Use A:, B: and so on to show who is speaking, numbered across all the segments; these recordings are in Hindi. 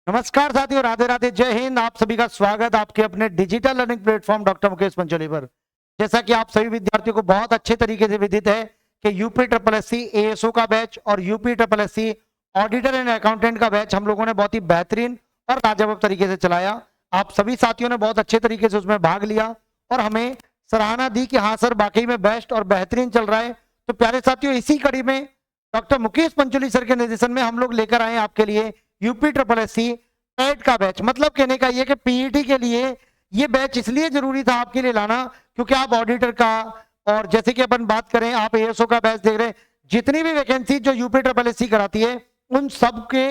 A: नमस्कार साथियों, राधे राधे, जय हिंद। आप सभी का स्वागत आपके अपने digital learning platform doctor Mukesh Pancholi पर। जैसा कि आप सभी विद्यार्थियों को बहुत अच्छे तरीके से विदित है कि यूपी ट्रिपल एससी एएसओ का बैच और UP triple SC auditor and accountant का बैच हम लोगों ने बहुत ही बेहतरीन और लाजवाब तरीके से चलाया। आप सभी साथियों ने बहुत अच्छे तरीके से उसमें भाग लिया और हमें सराहना दी कि हाँ सर, वाकई में बेस्ट और बेहतरीन चल रहा है। तो प्यारे साथियों, इसी कड़ी में डॉक्टर मुकेश पंचोली सर के निर्देशन में हम लोग लेकर आए आपके लिए यूपी ट्रिपल एससी टेट का बैच। मतलब कहने का ये कि पीईटी के लिए ये बैच इसलिए जरूरी था आपके लिए लाना क्योंकि आप ऑडिटर का और जैसे कि अपन बात करें आप एएसओ का बैच देख रहे हैं। जितनी भी वैकेंसी जो यूपी ट्रिपल एससी कराती है उन सब के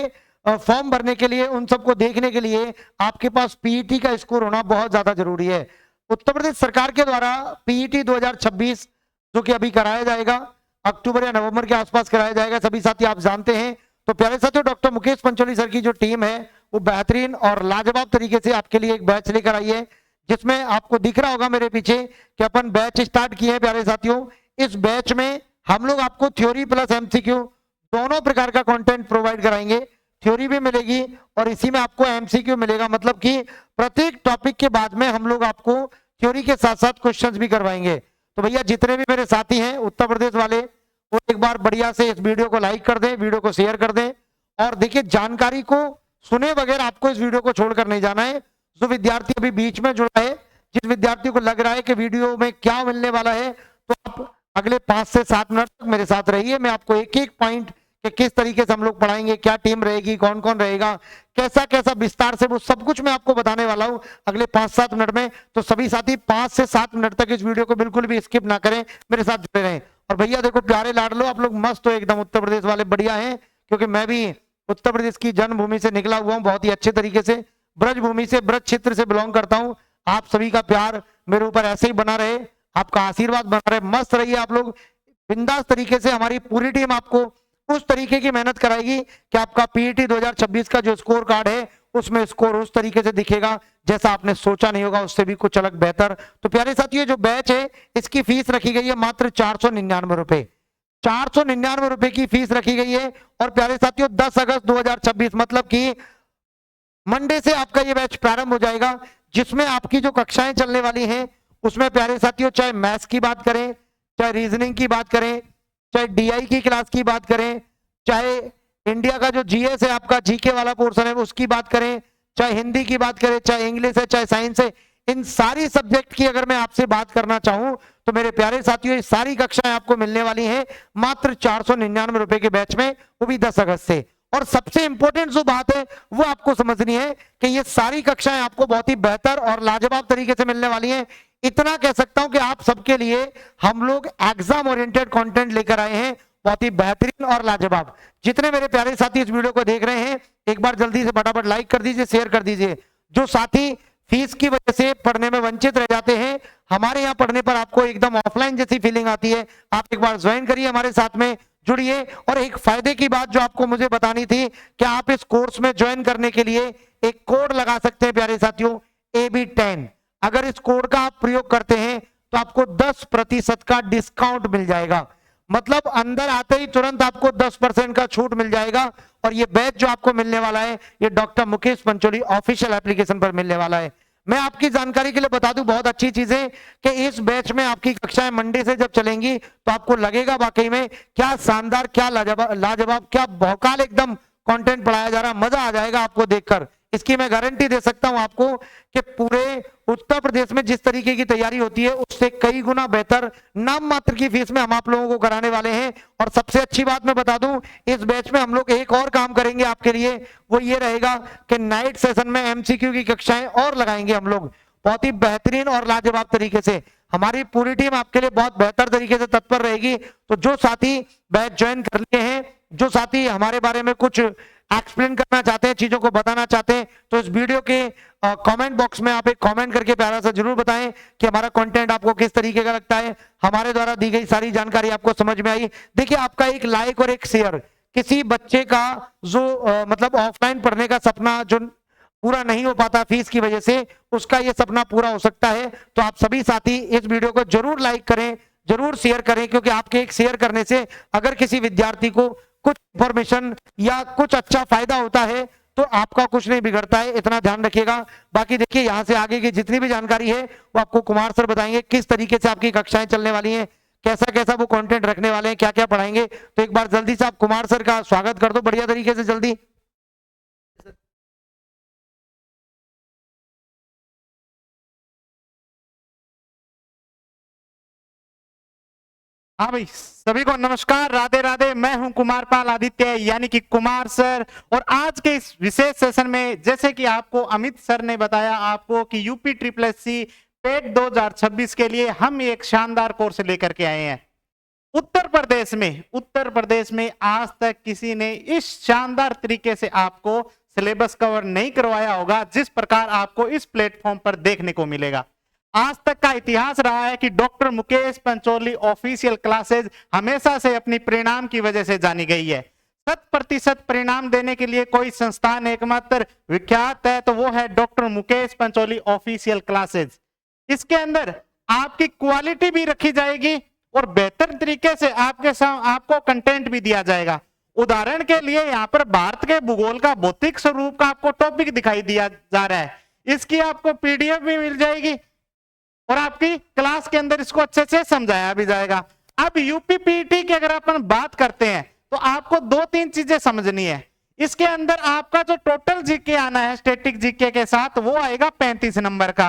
A: फॉर्म भरने के लिए, उन सबको देखने के लिए आपके पास पीईटी का स्कोर होना बहुत ज्यादा जरूरी है। उत्तर प्रदेश सरकार के द्वारा पीईटी 2026 जो कि अभी कराया जाएगा, अक्टूबर या नवंबर के आसपास कराया जाएगा, सभी साथी आप जानते हैं। तो प्यारे साथियों, डॉक्टर मुकेश पंचोली सर की जो टीम है वो बेहतरीन और लाजवाब तरीके से आपके लिए एक बैच लेकर आई है, जिसमें आपको दिख रहा होगा मेरे पीछे कि अपन बैच स्टार्ट किए हैं। प्यारे साथियों, इस बैच में हम लोग आपको थ्योरी प्लस एमसीक्यू दोनों प्रकार का कंटेंट प्रोवाइड कराएंगे। थ्योरी भी मिलेगी और इसी में आपको एमसीक्यू मिलेगा। मतलब कि प्रत्येक टॉपिक के बाद में हम लोग आपको थ्योरी के साथ साथ क्वेश्चंस भी करवाएंगे। तो भैया जितने भी मेरे साथी हैं उत्तर प्रदेश वाले, वो एक बार बढ़िया से इस वीडियो को लाइक कर दें, वीडियो को शेयर कर दें। और देखिए, जानकारी को सुने बगैर आपको इस वीडियो को छोड़कर नहीं जाना है। जो विद्यार्थी अभी बीच में जुड़ा है, जिस विद्यार्थी को लग रहा है कि वीडियो में क्या मिलने वाला है, तो आप अगले 5 से 7 मिनट तक मेरे साथ रहिए। मैं आपको एक एक पॉइंट कि किस तरीके से हम लोग पढ़ाएंगे, क्या टीम रहेगी, कौन कौन रहेगा, कैसा कैसा विस्तार से, वो सब कुछ मैं आपको बताने वाला हूं अगले 5-7 मिनट में। तो सभी साथी 5 से 7 मिनट तक इस वीडियो को बिल्कुल भी स्किप ना करें, मेरे साथ जुड़े रहें। और भैया देखो, प्यारे लाडलो, आप लोग मस्त हो एकदम, उत्तर प्रदेश वाले बढ़िया हैं, क्योंकि मैं भी उत्तर प्रदेश की जन्मभूमि से निकला हुआ हूं बहुत ही अच्छे तरीके से, ब्रज भूमि से, ब्रज क्षेत्र से बिलोंग करता हूं। आप सभी का प्यार मेरे ऊपर ऐसे ही बना रहे, आपका आशीर्वाद बना रहे, मस्त रहिए आप लोग बिंदास तरीके से। हमारी पूरी टीम आपको उस तरीके की मेहनत कराएगी कि आपका पीईटी 2026 का जो स्कोर कार्ड है उसमें स्कोर उस तरीके से दिखेगा जैसा आपने सोचा नहीं होगा, उससे भी कुछ अलग बेहतर। तो प्यारे साथियों, जो बैच है इसकी फीस रखी गई है मात्र 499 रुपए। 499 रुपए की फीस रखी गई है। और प्यारे साथियों, 10 अगस्त 2026 मतलब कि मंडे से आपका ये बैच प्रारंभ हो जाएगा, जिसमें आपकी जो कक्षाएं चलने वाली हैं उसमें प्यारे साथियों, चाहे मैथ्स की बात करें, चाहे रीजनिंग की बात करें, चाहे डीआई की क्लास की बात करें, चाहे इंडिया का जो जीएस है आपका जीके वाला पोर्शन है उसकी बात करें, चाहे हिंदी की बात करें, चाहे इंग्लिश है, चाहे साइंस है, इन सारी सब्जेक्ट की अगर मैं आपसे बात करना चाहूं तो मेरे प्यारे साथियों, ये सारी कक्षाएं आपको मिलने वाली हैं मात्र 499 रुपए के बैच में, वो भी 10 अगस्त से। और सबसे इंपॉर्टेंट जो बात है वो आपको समझनी है कि ये सारी कक्षाएं आपको बहुत ही बेहतर और लाजवाब तरीके से मिलने वाली हैं। इतना कह सकता हूं कि आप सबके लिए हम लोग एग्जाम ओरिएंटेड कंटेंट लेकर आए हैं, बहुत ही बेहतरीन और लाजवाब। जितने मेरे प्यारे साथी इस वीडियो को देख रहे हैं, एक बार जल्दी से फटाफट लाइक कर दीजिए, शेयर कर दीजिए। जो साथी फीस की वजह से पढ़ने में वंचित रह जाते हैं, हमारे यहाँ पढ़ने पर आपको एकदम ऑफलाइन जैसी फीलिंग आती है, आप एक बार ज्वाइन करिए, हमारे साथ में जुड़िए। और एक फायदे की बात जो आपको मुझे बतानी थी कि आप इस कोर्स में ज्वाइन करने के लिए एक कोड लगा सकते हैं प्यारे साथियों, AB10। अगर इस कोड का आप प्रयोग करते हैं तो आपको 10% का डिस्काउंट मिल जाएगा। मतलब अंदर आते ही तुरंत आपको 10% का छूट मिल जाएगा। और ये बैच जो आपको मिलने वाला है ये doctor Mukesh Pancholi official application पर मिलने वाला है। मैं आपकी जानकारी के लिए बता दूं बहुत अच्छी चीज है कि इस बैच में आपकी कक्षाएं मंडे से जब चलेंगी तो आपको लगेगा वाकई में क्या शानदार, क्या लाजवाब, क्या भौकाल एकदम कंटेंट पढ़ाया जा रहा, मजा आ जाएगा आपको देखकर। इसकी मैं गारंटी दे सकता हूं आपको कि पूरे उत्तर प्रदेश में जिस तरीके की तैयारी होती है उससे कई गुना बेहतर नाम मात्र की फीस में हम आप लोगों को कराने वाले हैं। और सबसे अच्छी बात मैं बता दूं, इस बैच में हम लोग एक और काम करेंगे आपके लिए, वो ये रहेगा कि नाइट सेशन में एमसीक्यू की कक्षाएं और लगाएंगे हम लोग बहुत ही बेहतरीन और लाजवाब तरीके से। हमारी पूरी टीम आपके लिए बहुत बेहतर तरीके से तत्पर रहेगी। तो जो साथी बैच ज्वाइन कर लिए हैं, जो साथी हमारे बारे में कुछ एक्सप्लेन करना चाहते हैं, चीजों को बताना चाहते हैं, तो इस वीडियो के कमेंट बॉक्स में आप एक कमेंट करके प्यारा सा जरूर बताएं कि हमारा कंटेंट आपको किस तरीके का लगता है, हमारे द्वारा दी गई सारी जानकारी आपको समझ में आई। देखिए, आपका एक लाइक और एक शेयर किसी बच्चे का जो मतलब ऑफलाइन पढ़ने का सपना जो पूरा नहीं हो पाता फीस की वजह से, उसका ये सपना पूरा हो सकता है। तो आप सभी साथी इस वीडियो को जरूर लाइक करें, जरूर शेयर करें, क्योंकि आपके एक शेयर करने से अगर किसी विद्यार्थी को कुछ इंफॉर्मेशन या कुछ अच्छा फायदा होता है तो आपका कुछ नहीं बिगड़ता है, इतना ध्यान रखिएगा। बाकी देखिए यहाँ से आगे की जितनी भी जानकारी है वो आपको कुमार सर बताएंगे, किस तरीके से आपकी कक्षाएं चलने वाली हैं, कैसा कैसा वो कंटेंट रखने वाले हैं, क्या क्या पढ़ाएंगे। तो एक बार जल्दी से आप कुमार सर का स्वागत कर दो बढ़िया तरीके से जल्दी।
B: हाँ भाई, सभी को नमस्कार, राधे राधे। मैं हूं कुमार पाल आदित्य यानी कि कुमार सर। और आज के इस विशेष सेशन में जैसे कि आपको अमित सर ने बताया आपको कि यूपी ट्रिपल एससी पेट 2026 के लिए हम एक शानदार कोर्स लेकर के आए हैं। उत्तर प्रदेश में आज तक किसी ने इस शानदार तरीके से आपको सिलेबस कवर नहीं करवाया होगा जिस प्रकार आपको इस प्लेटफॉर्म पर देखने को मिलेगा। आज तक का इतिहास रहा है कि doctor Mukesh Pancholi official classes हमेशा से अपनी परिणाम की वजह से जानी गई है। 100% परिणाम देने के लिए कोई संस्थान एकमात्र विख्यात है तो वो है doctor Mukesh Pancholi official classes. इसके अंदर आपकी क्वालिटी भी रखी जाएगी और बेहतर तरीके से आपको कंटेंट भी दिया जाएगा। उदाहरण के लिए यहाँ पर भारत के भूगोल का भौतिक स्वरूप का आपको टॉपिक दिखाई दिया जा रहा है, इसकी आपको पीडीएफ भी मिल जाएगी और आपकी क्लास के अंदर इसको अच्छे से समझाया भी जाएगा। अब यूपीपीटी की अगर अपन बात करते हैं तो आपको 2-3 चीजें समझनी है। इसके अंदर आपका जो टोटल जीके आना है स्टैटिक जीके के साथ वो आएगा 35 नंबर का।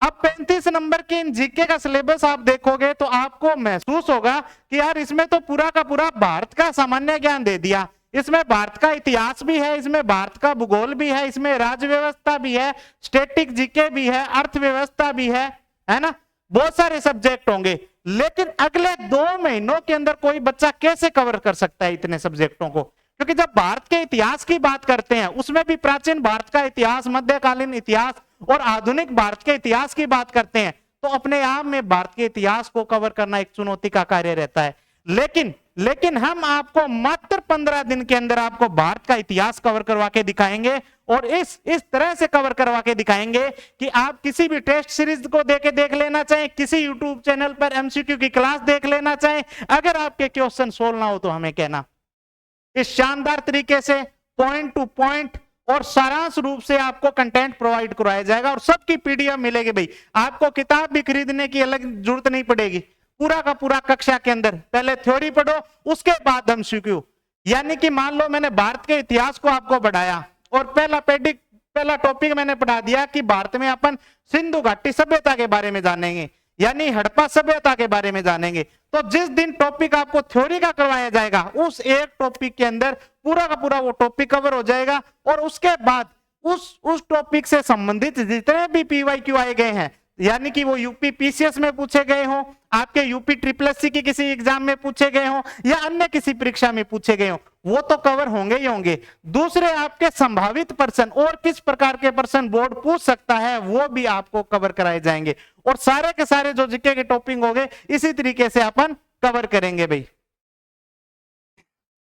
B: अब 35 नंबर के इन जीके का सिलेबस आप देखोगे तो आपको महसूस होगा कि यार इसमें तो पूरा का पूरा भारत का सामान्य ज्ञान दे दिया, इसमें भारत का इतिहास भी है, इसमें भारत का भूगोल भी है, इसमें राज्य व्यवस्था भी है, स्टैटिक जीके भी है, अर्थव्यवस्था भी है ना, बहुत सारे सब्जेक्ट होंगे। लेकिन अगले 2 महीनों के अंदर कोई बच्चा कैसे कवर कर सकता है इतने सब्जेक्टों को? क्योंकि जब भारत के इतिहास की बात करते हैं उसमें भी प्राचीन भारत का इतिहास, मध्यकालीन इतिहास और आधुनिक भारत के इतिहास की बात करते हैं तो अपने आप में भारत के इतिहास को कवर करना एक चुनौती का कार्य रहता है। लेकिन हम आपको मात्र 15 दिन के अंदर आपको भारत का इतिहास कवर करवा के दिखाएंगे और इस तरह से कवर करवा के दिखाएंगे कि आप किसी भी टेस्ट सीरीज को देख लेना चाहें, किसी यूट्यूब चैनल पर एमसीक्यू की क्लास देख लेना चाहें, अगर आपके क्वेश्चन सोल्व ना हो तो हमें कहना। इस शानदार तरीके से पॉइंट टू पॉइंट और सारांश रूप से आपको कंटेंट प्रोवाइड करवाया जाएगा और सबकी पीडीएफ मिलेगी। भाई आपको किताब भी खरीदने की अलग जरूरत नहीं पड़ेगी। पूरा का पूरा कक्षा के अंदर पहले थ्योरी पढ़ो उसके बाद एमसीक्यू। यानी कि मान लो मैंने भारत के इतिहास को आपको बढ़ाया और पहला टॉपिक मैंने पढ़ा दिया कि भारत में अपन सिंधु घाटी सभ्यता के बारे में जानेंगे, यानी हड़प्पा सभ्यता के बारे में जानेंगे। तो जिस दिन टॉपिक आपको थ्योरी का करवाया जाएगा उस एक टॉपिक के अंदर पूरा का पूरा वो टॉपिक कवर हो जाएगा और उसके बाद उस टॉपिक से संबंधित जितने भी पीवाईक्यू आए गए हैं, यानी कि वो यूपी पीसीएस में पूछे गए हो, आपके यूपी ट्रिपल एससी की किसी एग्जाम में पूछे गए हो या अन्य किसी परीक्षा में पूछे गए हो, वो तो कवर होंगे ही होंगे। दूसरे आपके संभावित प्रश्न और किस प्रकार के प्रश्न बोर्ड पूछ सकता है वो भी आपको कवर कराए जाएंगे और सारे के सारे जो जीके के टॉपिक होंगे इसी तरीके से अपन कवर करेंगे भाई।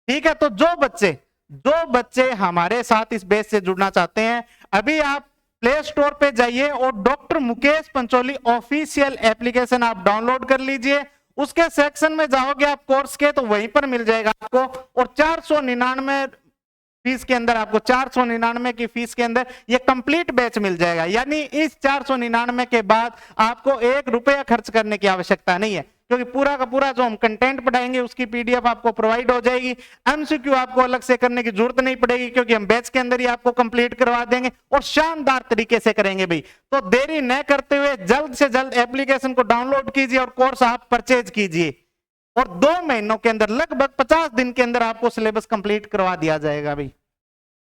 B: ठीक है, तो जो बच्चे हमारे साथ इस बेस से जुड़ना चाहते हैं अभी आप प्ले स्टोर पे जाइए और doctor Mukesh Pancholi official application आप डाउनलोड कर लीजिए। उसके सेक्शन में जाओगे आप कोर्स के तो वहीं पर मिल जाएगा आपको और 499 फीस के अंदर आपको 499 की फीस के अंदर ये कंप्लीट बैच मिल जाएगा। यानी इस 499 के बाद आपको 1 रुपया खर्च करने की आवश्यकता नहीं है क्योंकि पूरा का पूरा जो हम कंटेंट पढ़ाएंगे उसकी पीडीएफ आपको प्रोवाइड हो जाएगी। एमसीक्यू आपको अलग से करने की जरूरत नहीं पड़ेगी क्योंकि हम बैच के अंदर ही आपको कंप्लीट करवा देंगे और शानदार तरीके से करेंगे भाई। तो देरी न करते हुए जल्द से जल्द एप्लीकेशन को डाउनलोड कीजिए और कोर्स आप परचेज कीजिए और 2 महीनों के अंदर लगभग 50 दिन के अंदर आपको सिलेबस कंप्लीट करवा दिया जाएगा भाई।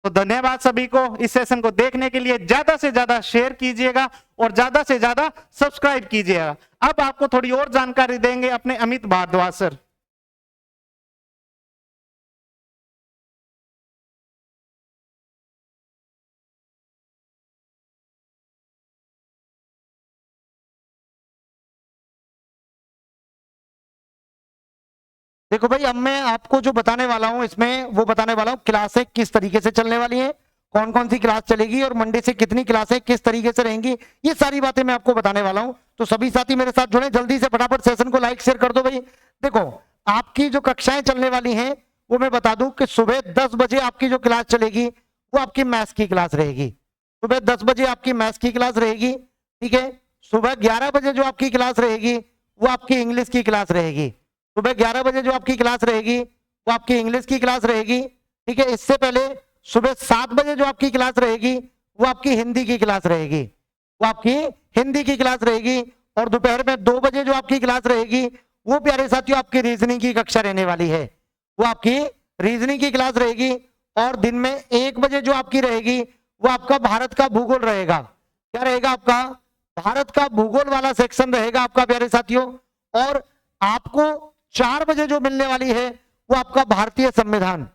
B: तो धन्यवाद सभी को इस सेशन को देखने के लिए। ज्यादा से ज्यादा शेयर कीजिएगा और ज्यादा से ज्यादा सब्सक्राइब कीजिएगा। अब आपको थोड़ी और जानकारी देंगे अपने अमित भारद्वाज सर।
A: देखो भाई, अब मैं आपको जो बताने वाला हूं इसमें वो बताने वाला हूं क्लासें किस तरीके से चलने वाली हैं, कौन कौन सी क्लास चलेगी और मंडे से कितनी क्लासें किस तरीके से रहेंगी, ये सारी बातें मैं आपको बताने वाला हूं। तो सभी साथी मेरे साथ जुड़े, जल्दी से फटाफट सेशन को लाइक शेयर कर दो भाई। देखो आपकी जो कक्षाएं चलने वाली हैं वो मैं बता दूं कि सुबह 10 बजे आपकी जो क्लास चलेगी वो आपकी मैथ्स की क्लास रहेगी। सुबह 10 बजे आपकी मैथ्स की क्लास रहेगी, ठीक है। सुबह 11 बजे जो आपकी क्लास रहेगी वो आपकी इंग्लिश की क्लास रहेगी। सुबह 11 बजे जो आपकी क्लास रहेगी वो आपकी इंग्लिश की क्लास रहेगी, ठीक है। इससे पहले सुबह 7 बजे जो आपकी क्लास रहेगी वो आपकी हिंदी की क्लास रहेगी, वो आपकी हिंदी की क्लास रहेगी। और दोपहर में 2 बजे जो आपकी क्लास रहेगी वो प्यारे साथियों आपकी रीजनिंग की कक्षा रहने वाली है, वो आपकी रीजनिंग की क्लास रहेगी। और दिन में 1 बजे जो आपकी रहेगी वो आपका भारत का भूगोल रहेगा। क्या रहेगा? आपका भारत का भूगोल वाला सेक्शन रहेगा आपका प्यारे साथियों। और आपको 4 बजे जो मिलने वाली है वो आपका भारतीय संविधान,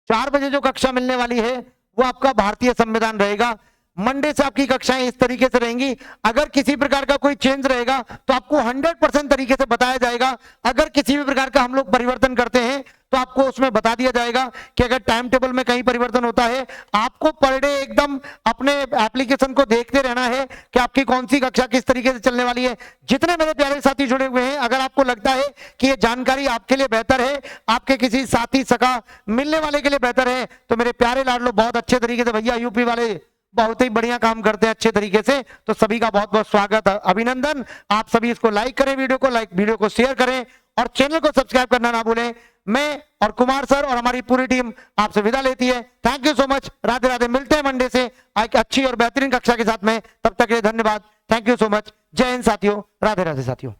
A: 4 बजे जो कक्षा मिलने वाली है वो आपका भारतीय संविधान रहेगा। मंडे से आपकी कक्षाएं इस तरीके से रहेंगी। अगर किसी प्रकार का कोई चेंज रहेगा तो आपको 100% तरीके से बताया जाएगा। अगर किसी भी प्रकार का हम लोग परिवर्तन करते हैं तो आपको उसमें बता दिया जाएगा कि अगर टाइम टेबल में कहीं परिवर्तन होता है, आपको पर डे एकदम अपने एप्लीकेशन को देखते रहना है कि आपकी कौन सी कक्षा किस तरीके से चलने वाली है। जितने मेरे प्यारे साथी जुड़े हुए हैं, अगर आपको लगता है कि ये जानकारी आपके लिए बेहतर है, आपके किसी साथी सगा मिलने वाले के लिए बेहतर है, तो मेरे प्यारे लाडलो बहुत अच्छे तरीके से, भैया यूपी वाले बहुत ही बढ़िया काम करते हैं अच्छे तरीके से, तो सभी का बहुत बहुत स्वागत, अभिनंदन। आप सभी इसको लाइक करें, वीडियो को शेयर करें और चैनल को सब्सक्राइब करना ना भूलें। मैं और कुमार सर और हमारी पूरी टीम आपसे विदा लेती है। Thank you so much. Radhe Radhe. मिलते हैं मंडे से एक अच्छी और बेहतरीन कक्षा के साथ में। तब तक के लिए धन्यवाद। Thank you so much. जय हिंद साथियों। राधे राधे साथियों।